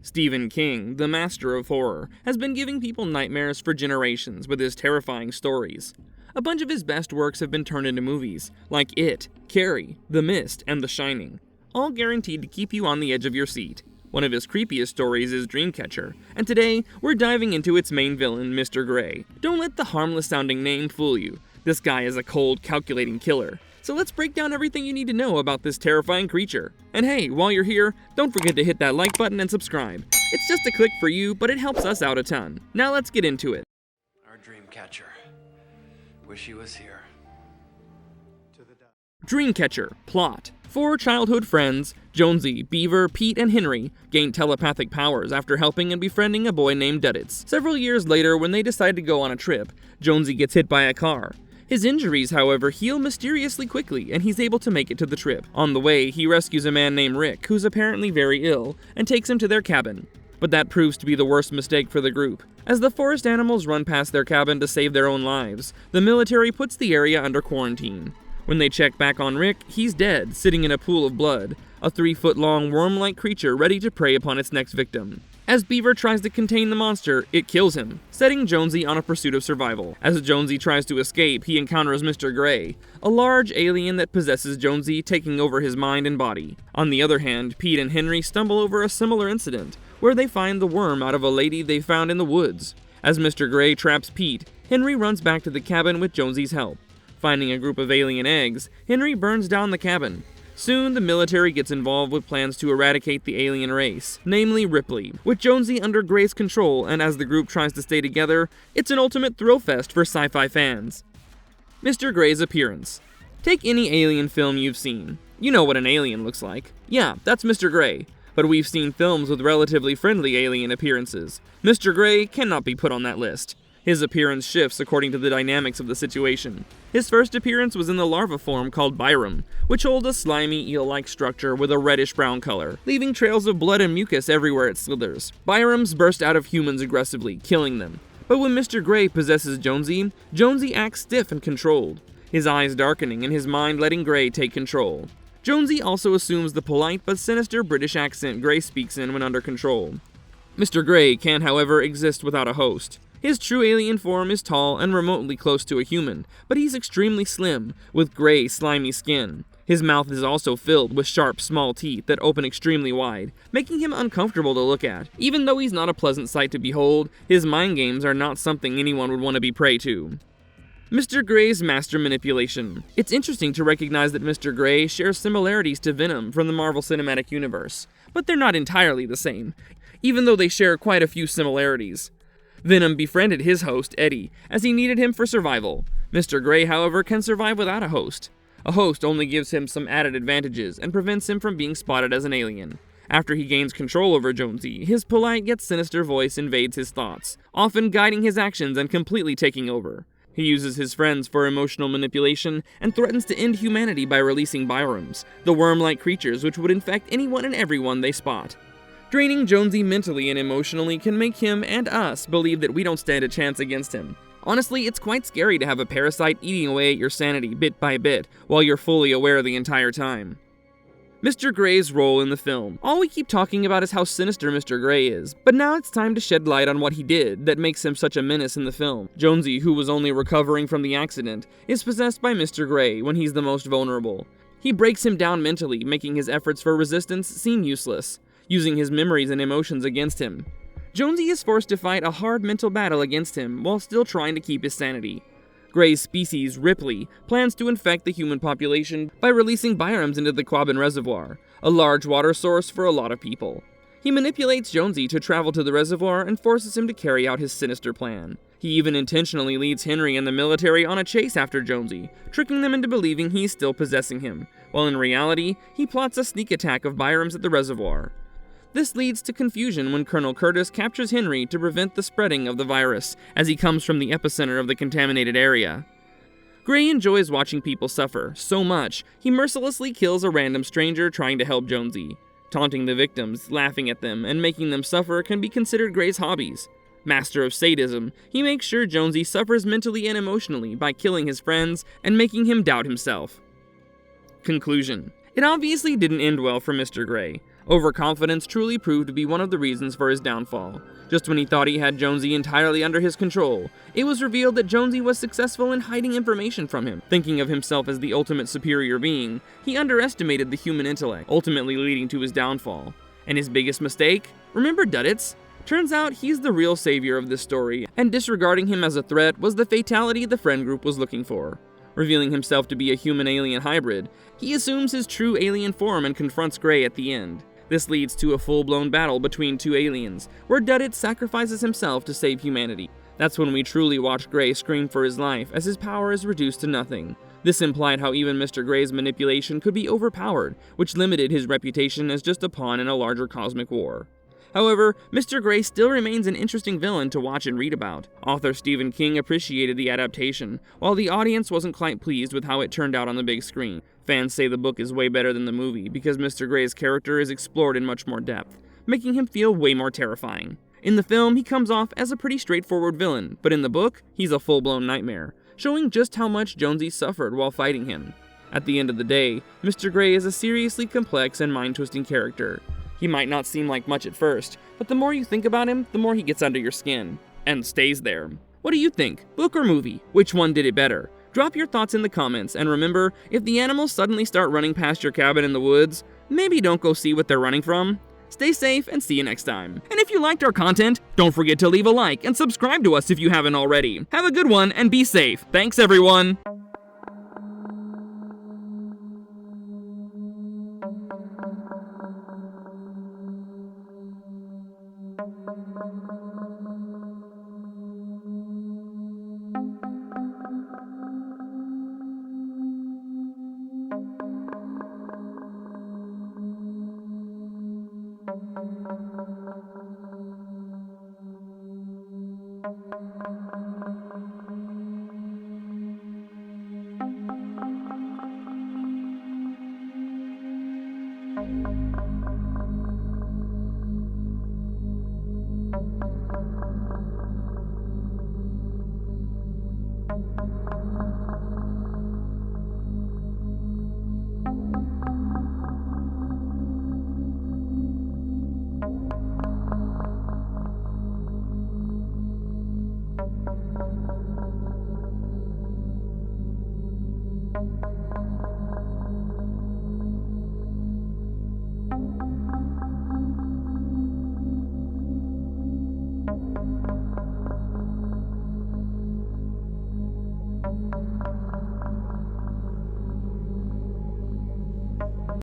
Stephen King, the master of horror, has been giving people nightmares for generations with his terrifying stories. A bunch of his best works have been turned into movies, like It, Carrie, The Mist, and The Shining, all guaranteed to keep you on the edge of your seat. One of his creepiest stories is Dreamcatcher, and today we're diving into its main villain, Mr. Gray. Don't let the harmless-sounding name fool you. This guy is a cold, calculating killer. So let's break down everything you need to know about this terrifying creature. And hey, while you're here, don't forget to hit that like button and subscribe. It's just a click for you, but it helps us out a ton. Now let's get into it. Our Dreamcatcher. Wish he was here. Dreamcatcher. Plot. 4 childhood friends, Jonesy, Beaver, Pete, and Henry, gain telepathic powers after helping and befriending a boy named Duddits. Several years later, when they decide to go on a trip, Jonesy gets hit by a car. His injuries, however, heal mysteriously quickly, and he's able to make it to the trip. On the way, he rescues a man named Rick, who's apparently very ill, and takes him to their cabin. But that proves to be the worst mistake for the group. As the forest animals run past their cabin to save their own lives, the military puts the area under quarantine. When they check back on Rick, he's dead, sitting in a pool of blood, a 3-foot-long worm-like creature ready to prey upon its next victim. As Beaver tries to contain the monster, it kills him, setting Jonesy on a pursuit of survival. As Jonesy tries to escape, he encounters Mr. Gray, a large alien that possesses Jonesy, taking over his mind and body. On the other hand, Pete and Henry stumble over a similar incident, where they find the worm out of a lady they found in the woods. As Mr. Gray traps Pete, Henry runs back to the cabin with Jonesy's help. Finding a group of alien eggs, Henry burns down the cabin. Soon, the military gets involved with plans to eradicate the alien race, namely Ripley, with Jonesy under Gray's control, and as the group tries to stay together, it's an ultimate thrill fest for sci-fi fans. Mr. Gray's appearance. Take any alien film you've seen. You know what an alien looks like. Yeah, that's Mr. Gray. But we've seen films with relatively friendly alien appearances. Mr. Gray cannot be put on that list. His appearance shifts according to the dynamics of the situation. His first appearance was in the larva form called Byram, which holds a slimy eel-like structure with a reddish-brown color, leaving trails of blood and mucus everywhere it slithers. Byrams burst out of humans aggressively, killing them. But when Mr. Gray possesses Jonesy, Jonesy acts stiff and controlled, his eyes darkening and his mind letting Gray take control. Jonesy also assumes the polite but sinister British accent Gray speaks in when under control. Mr. Gray can, however, exist without a host. His true alien form is tall and remotely close to a human, but he's extremely slim, with gray, slimy skin. His mouth is also filled with sharp, small teeth that open extremely wide, making him uncomfortable to look at. Even though he's not a pleasant sight to behold, his mind games are not something anyone would want to be prey to. Mr. Gray's master manipulation. It's interesting to recognize that Mr. Gray shares similarities to Venom from the Marvel Cinematic Universe, but they're not entirely the same, even though they share quite a few similarities. Venom befriended his host, Eddie, as he needed him for survival. Mr. Gray, however, can survive without a host. A host only gives him some added advantages and prevents him from being spotted as an alien. After he gains control over Jonesy, his polite yet sinister voice invades his thoughts, often guiding his actions and completely taking over. He uses his friends for emotional manipulation and threatens to end humanity by releasing Byrams, the worm-like creatures which would infect anyone and everyone they spot. Draining Jonesy mentally and emotionally can make him and us believe that we don't stand a chance against him. Honestly, it's quite scary to have a parasite eating away at your sanity bit by bit, while you're fully aware the entire time. Mr. Gray's role in the film. All we keep talking about is how sinister Mr. Gray is, but now it's time to shed light on what he did that makes him such a menace in the film. Jonesy, who was only recovering from the accident, is possessed by Mr. Gray when he's the most vulnerable. He breaks him down mentally, making his efforts for resistance seem useless, using his memories and emotions against him. Jonesy is forced to fight a hard mental battle against him while still trying to keep his sanity. Gray's species, Ripley, plans to infect the human population by releasing Byrams into the Quabbin Reservoir, a large water source for a lot of people. He manipulates Jonesy to travel to the reservoir and forces him to carry out his sinister plan. He even intentionally leads Henry and the military on a chase after Jonesy, tricking them into believing he's still possessing him, while in reality, he plots a sneak attack of Byrams at the reservoir. This leads to confusion when Colonel Curtis captures Henry to prevent the spreading of the virus, as he comes from the epicenter of the contaminated area. Gray enjoys watching people suffer so much, he mercilessly kills a random stranger trying to help Jonesy. Taunting the victims, laughing at them, and making them suffer can be considered Gray's hobbies. Master of sadism, he makes sure Jonesy suffers mentally and emotionally by killing his friends and making him doubt himself. Conclusion. It obviously didn't end well for Mr. Gray. Overconfidence truly proved to be one of the reasons for his downfall. Just when he thought he had Jonesy entirely under his control, it was revealed that Jonesy was successful in hiding information from him. Thinking of himself as the ultimate superior being, he underestimated the human intellect, ultimately leading to his downfall. And his biggest mistake? Remember Duddits? Turns out he's the real savior of this story, and disregarding him as a threat was the fatality the friend group was looking for. Revealing himself to be a human-alien hybrid, he assumes his true alien form and confronts Gray at the end. This leads to a full-blown battle between two aliens, where Duddit sacrifices himself to save humanity. That's when we truly watch Gray scream for his life as his power is reduced to nothing. This implied how even Mr. Gray's manipulation could be overpowered, which limited his reputation as just a pawn in a larger cosmic war. However, Mr. Gray still remains an interesting villain to watch and read about. Author Stephen King appreciated the adaptation, while the audience wasn't quite pleased with how it turned out on the big screen. Fans say the book is way better than the movie because Mr. Gray's character is explored in much more depth, making him feel way more terrifying. In the film, he comes off as a pretty straightforward villain, but in the book, he's a full-blown nightmare, showing just how much Jonesy suffered while fighting him. At the end of the day, Mr. Gray is a seriously complex and mind-twisting character. He might not seem like much at first, but the more you think about him, the more he gets under your skin. And stays there. What do you think? Book or movie? Which one did it better? Drop your thoughts in the comments, and remember, if the animals suddenly start running past your cabin in the woods, maybe don't go see what they're running from. Stay safe, and see you next time. And if you liked our content, don't forget to leave a like and subscribe to us if you haven't already. Have a good one, and be safe. Thanks, everyone!